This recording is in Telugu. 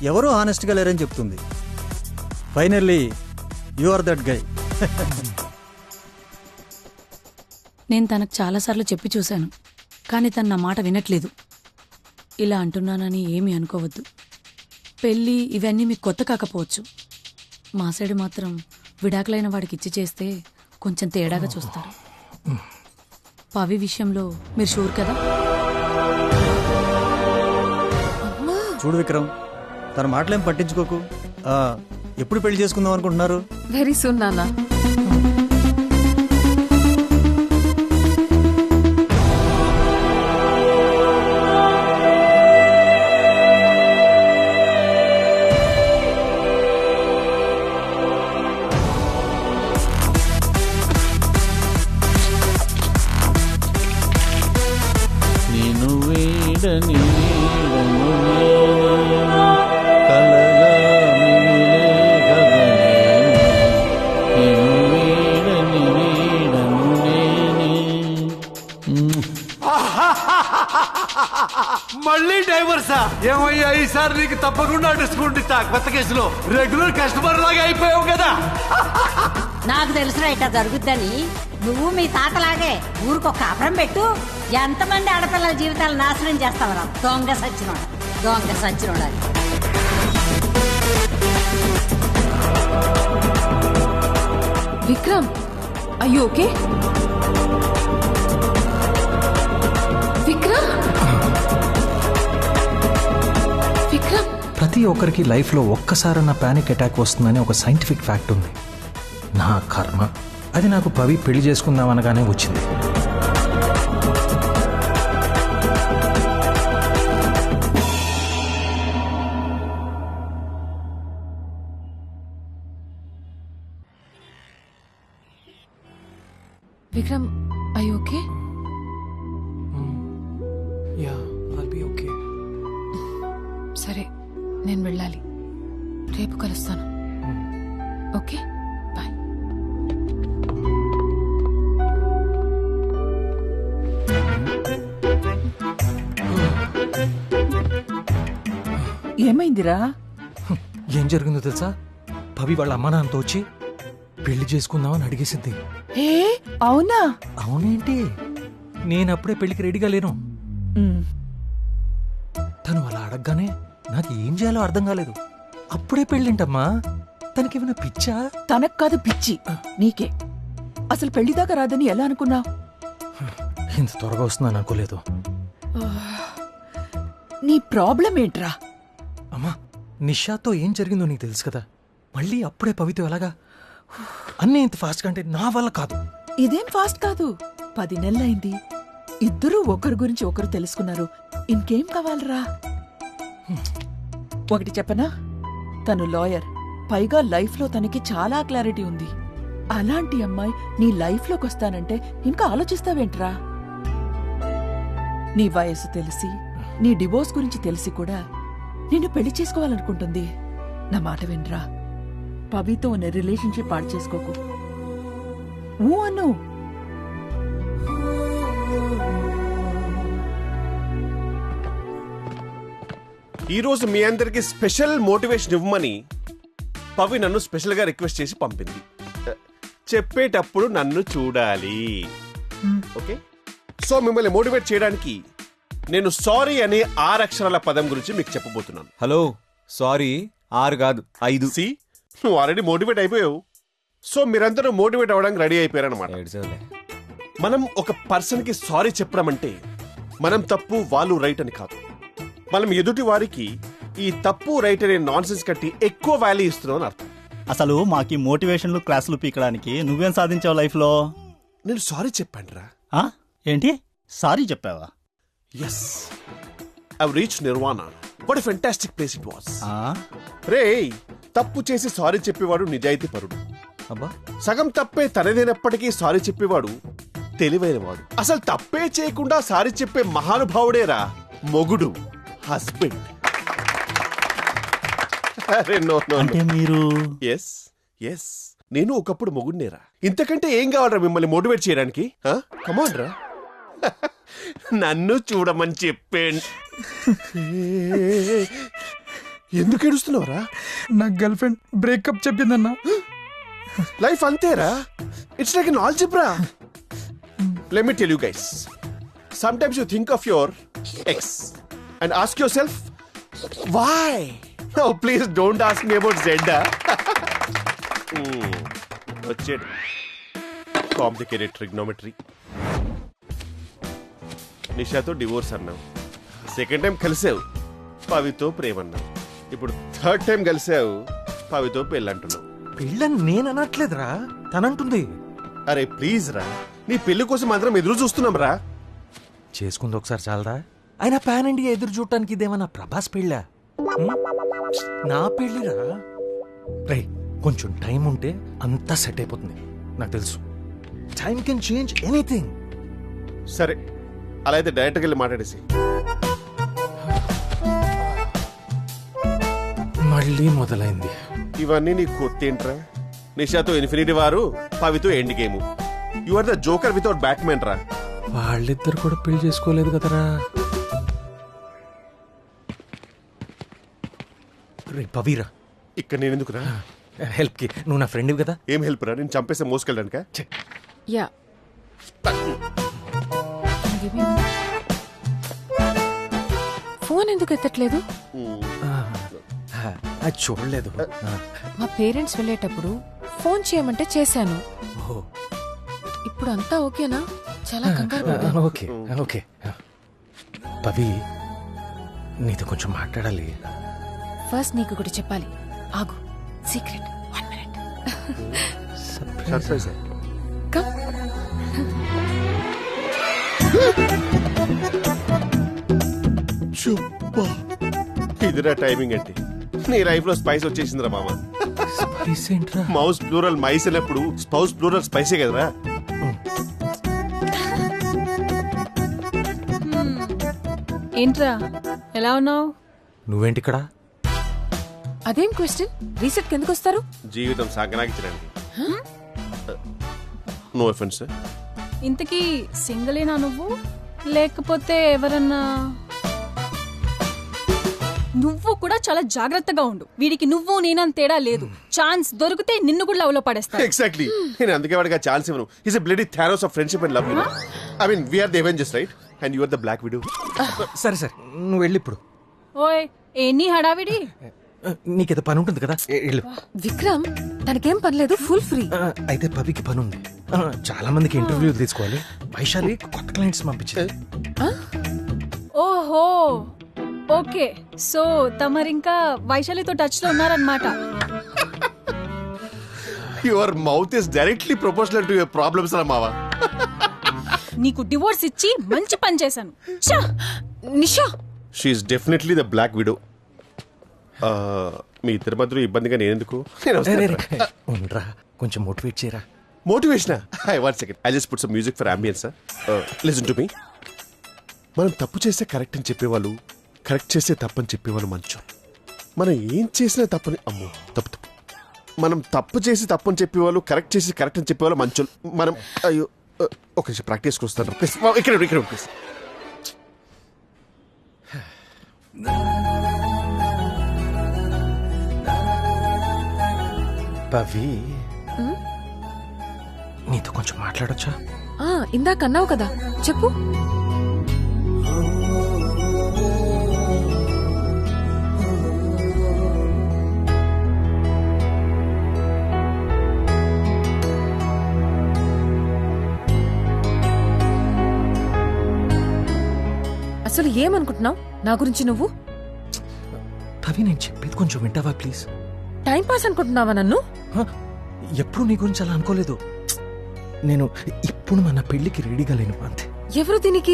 ఎవరో హానెస్ట్గా లేరని చెప్తుంది. Finally you are that guy. నేను తనకు చాలాసార్లు చెప్పి చూశాను, కానీ తను నా మాట వినట్లేదు. ఇలా అంటున్నానని ఏమీ అనుకోవద్దు. పెళ్ళి ఇవన్నీ మీకు కొత్త కాకపోవచ్చు. మా సైడ్ మాత్రం విడాకులైన వాడికి ఇచ్చి చేస్తే కొంచెం తేడాగా చూస్తారు. పవి విషయంలో మీరు షూర్ కదా? చూడు విక్రమ్, తన మాటలేం పట్టించుకోకు. ఎప్పుడు పెళ్లి చేసుకుందాం అనుకుంటున్నారు? వెరీ సూన్ నాన్న. మళ్ళీ డైవర్సా? ఏమయ్యా ఈసారి నీకు తప్పకుండా డిస్కౌంట్ ఇస్తా. కొత్త కేసులో రెగ్యులర్ కస్టమర్ లాగా అయిపోయావు కదా. నాకు తెలుసురా ఇట్లా జరుగుద్దని. నువ్వు మీ తాతలాగే ఊరికొక కాపురం పెట్టు. ఎంతమంది ఆడపిల్లల జీవితాలు నాశనం చేస్తావరా? దొంగ సచ్చినోడా, దొంగ సచ్చినోడా. Vikram, are you okay? Vikram, Vikram. ప్రతి ఒక్కరికి లైఫ్లో ఒక్కసారన్న పానిక్ అటాక్ వస్తుందని ఒక సైంటిఫిక్ ఫ్యాక్ట్ ఉంది. నా కర్మ అది నాకు పవి పెళ్లి చేసుకుందాం అనగానే వచ్చింది. Vikram, are you okay? Yeah, I'll be okay. సరే, నేను వెళ్ళాలి. రేపు కలుస్తాను. Okay, bye. ఏమైందిరా? ఏం జరిగిందో తెలుసా? పవి వాళ్ళ అమ్మ నాన్నతో వచ్చి పెళ్లి చేసుకుందామని అడిగేసింది. ఏ అవునా? అవునేంటి, నేనప్పుడే పెళ్లికి రెడీగా లేను. తను అలా అడగగానే నాకు ఏం చేయాలో అర్థం కాలేదు. అప్పుడే పెళ్ళింటమ్మా, తనకేమైనా పిచ్చా? తనకు కాదు పిచ్చి, నీకే. అసలు పెళ్లిదాకా రాదని ఎలా అనుకున్నావు? ఇంత త్వరగా వస్తుందని అనుకోలేదు. నీ ప్రాబ్లం ఏంట్రా? అమ్మా, నిషాతో ఏం జరిగిందో నీకు తెలుసు కదా. మళ్ళీ అప్పుడే పవితో ఎలాగా? అన్నీ ఇంత ఫాస్ట్గా అంటే నా వల్ల కాదు. ఇదేం ఫాస్ట్ కాదు. 10 నెలలైంది. ఇద్దరూ ఒకరి గురించి ఒకరు తెలుసుకున్నారు. ఇంకేం కావాలరా? ఒకటి చెప్పనా, తను లాయర్, పైగా లైఫ్లో తనకి చాలా క్లారిటీ ఉంది. అలాంటి అమ్మాయి నీ లైఫ్లోకి వస్తానంటే ఇంకా ఆలోచిస్తావేంట్రా? నీ వయసు తెలిసి, నీ డివోర్స్ గురించి తెలిసి కూడా నిన్ను పెళ్లి చేసుకోవాలనుకుంటుంది. నా మాట వినరా, పవితో ఉన్న రిలేషన్షిప్ పాడు చేసుకోకు. అను. ఈరోజు మీ అందరికి స్పెషల్ మోటివేషన్ ఇవ్వమని పవి నన్ను స్పెషల్ గా రిక్వెస్ట్ చేసి పంపింది. చెప్పేటప్పుడు నన్ను చూడాలి, ఓకే? సో మిమ్మల్ని మోటివేట్ చేయడానికి నేను సారీ అనే 6 అక్షరాల పదం గురించి మీకు చెప్పబోతున్నాను. హలో, సారీ 6 కాదు 5. సి, నువ్వు ఆల్రెడీ మోటివేట్ అయిపోయావు. సో మీరందరూ మోటివేట్ అవ్వడానికి రెడీ అయిపోయారనమాట. మనం ఒక పర్సన్ కి సారీ చెప్పడం అంటే మనం తప్పు వాళ్ళు రైట్ అని కాదు. మనం ఎదుటి వారికి ఈ తప్పు రైట్ అనే నాన్ సెన్స్ కట్టి ఎక్కువ వాల్యూ ఇస్తున్నావు అని అర్థం. అసలు మాకి మోటివేషన్లు క్లాసులు పీకడానికి నువ్వేం సాధించావు లైఫ్లో? నేను సారీ చెప్పాను రా. ఏంటి సారీ చెప్పావా? Yes, I've reach Nirvana. What a fantastic place it was. రే, తప్పు చేసి సారీ చెప్పేవాడు నిజాయితీ పరుడు. అబ్బా, సగం తప్పే తనదైనప్పటికీ సారీ చెప్పేవాడు తెలివైనవాడు. అసలు తప్పే చేయకుండా సారీ చెప్పే మహానుభావుడేరా మొగుడు, హస్బెండ్. అంటే మీరు? ఎస్ ఎస్, నేను ఒకప్పుడు మొగుడినేరా. ఇంతకంటే ఏం కావాలరా మిమ్మల్ని మోటివేట్ చేయడానికి? కమాన్ రా, నన్ను చూడమని చెప్పేండి. ఎందుకు ఏడుస్తున్నావురా? నా గర్ల్ ఫ్రెండ్ బ్రేకప్ చెప్పిందన్నా. లైఫ్ అంతేరా. It's like an algebra. Let me tell you guys, sometimes you think of your ex and ask yourself why. No, please don't ask me about Zenda. వచ్చేది కాంప్లికేటెడ్ ట్రిగ్నోమెట్రీ. నిషాతో డివోర్స్ అన్నావు, సెకండ్ టైం కలిసావు పవితో ప్రేమ అన్నావు, ఇప్పుడు థర్డ్ టైం కలిసావు పవితో పెళ్ళి అంటున్నావు. పెళ్ళని నేను అనట్లేదురా, తనంటుంది. అరే ప్లీజ్ రా, నీ పెళ్లి కోసం అందరం ఎదురు చూస్తున్నాం రా. చేసుకుంది ఒకసారి చాలదా? ఆయన పాన్ ఇండియా ఎదురు చూడటానికి ఇదేమన్నా ప్రభాస్ పెళ్ళా? నా పెళ్ళిరా. రే, కొంచెం టైం ఉంటే అంతా సెట్ అయిపోతుంది. నాకు తెలుసు, టైం కెన్ చేంజ్ ఎనీథింగ్. సరే, అలా అయితే డైరెక్ట్గా వెళ్ళి మాట్లాడేసి. మళ్ళీ మొదలైంది. ఇవన్నీ నీకు కొత్త ఏంట్రా? నిషాతో ఇన్ఫినిటీ వారు, పవితో Endgame. You are the Joker without Batman రా. వాళ్ళిద్దరు కూడా పెళ్లి చేసుకోలేదు కదరా. రే పవీరా, ఇక్కడ నేను ఎందుకురా? హెల్ప్ కి నువ్వు నా ఫ్రెండ్ కదా. ఏం హెల్ప్ రా? నేను చంపేస్తే మోసుకెళ్ళడానిక? యా ఫోన్ ఎందుకు ఎత్తట్లేదు? అది చూడలేదు. మా పేరెంట్స్ వెళ్ళేటప్పుడు ఫోన్ చేయమంటే చేశాను. ఇప్పుడు అంతా ఓకేనా? చాలా కంగారు పడ్డాను. Okay okay. పవి, నీతో కొంచెం మాట్లాడాలి. ఫస్ట్ నీకు ఒకటి చెప్పాలి. ఆగు, సీక్రెట్. 1 minute. సర్ప్రైజ్. కమ్. ఇదిరా టైమింగ్ అంటే. నీ లైఫ్ లో స్పైస్ వచ్చేసిందిరా మామ. స్పైస్ ఏంట్రా? మౌస్ ప్లూరల్ మైస్ అన్నప్పుడు స్పౌస్ ప్లూరల్ స్పైసే కదరా. ఏంట్రా ఎలా ఉన్నావు? నువ్వేంటి ఇక్కడ? అదేం క్వశ్చన్? రీసెట్ ఎందుకు వస్తారు? జీవితం సాగనాగించడానికి. No offence. ఇంతకీ సింగిలేనా నువ్వు, లేకపోతే ఎవరన్నా? నువ్వు కూడా చాలా జాగ్రత్తగా ఉండు. వీడికి నువ్వు నేనంత తేడా లేదు. ఛాన్స్ దొరికితే నిన్ను కూడా లవ్ లో పడేస్తా. ఎగ్జాక్ట్లీ. నేను అందుకే వాడికి ఛాన్స్ ఇవ్వను. Is a bloody Thanos of friendship and love. I mean we are the Avengers, right? And you are the Black Widow. సరే సరే, నువ్వు వెళ్ళి ఇప్పుడు. ఓయ్ ఎన్ని హడావిడి. నీకేదో పని ఉంటుంది కదా, వెళ్ళు. విక్రమ్, తనకేం పనిలేదు, ఫుల్ ఫ్రీ. అయితే పవికి పని ఉంది. చాలా మందికి ఇంటర్వ్యూలు తీసుకోవాలి. వైశాలి కొత్త క్లయింట్స్ పంపించింది. ఓహో ఓకే. సో తమరింకా వైశాలితో టచ్ లో ఉన్నారన్నమాట. Your mouth is directly proportional to your problems రా మావా. నీకు డివోర్స్ ఇచ్చి మంచి పని చేశాను. Nisha, she is definitely the Black Widow. మీ ఇద్దరి మధ్యలో ఇబ్బందిగా నేనెందుకు? ఉండరా, కొంచెం మోటివేట్ చేయరా. Motivation? Hi, 1 second. I just put some music for ambience. Listen to me. మనం తప్పు చేస్తే కరెక్ట్ అని చెప్పేవాళ్ళు, కరెక్ట్ చేస్తే తప్పని చెప్పేవాళ్ళు మంచోళ్ళు. మనం ఏం చేసినా తప్పని, అమ్మో తప్పు. మనం తప్పు చేసి తప్పని చెప్పేవాళ్ళు, కరెక్ట్ చేసి కరెక్ట్ అని చెప్పేవాళ్ళు మంచోళ్ళు. మనం అయ్యో ఒక నిమిషం ప్రాక్టీస్కి వస్తాను. ఇక్కడ ప్లీజ్. పవి, నీతో కొంచెం మాట్లాడొచ్చా? ఇందాక అన్నావు కదా, చెప్పు. అసలు ఏమనుకుంటున్నావు నా గురించి నువ్వు? పవి, నేను చెప్పేది కొంచెం వింటావా ప్లీజ్? టైం పాస్ అనుకుంటున్నావా నన్ను? ఎప్పుడు నీ గురించి అలా అనుకోలేదు. నేను ఇప్పుడు మన పెళ్లికి రెడీగా లేను అంతే. ఎవరు దీనికి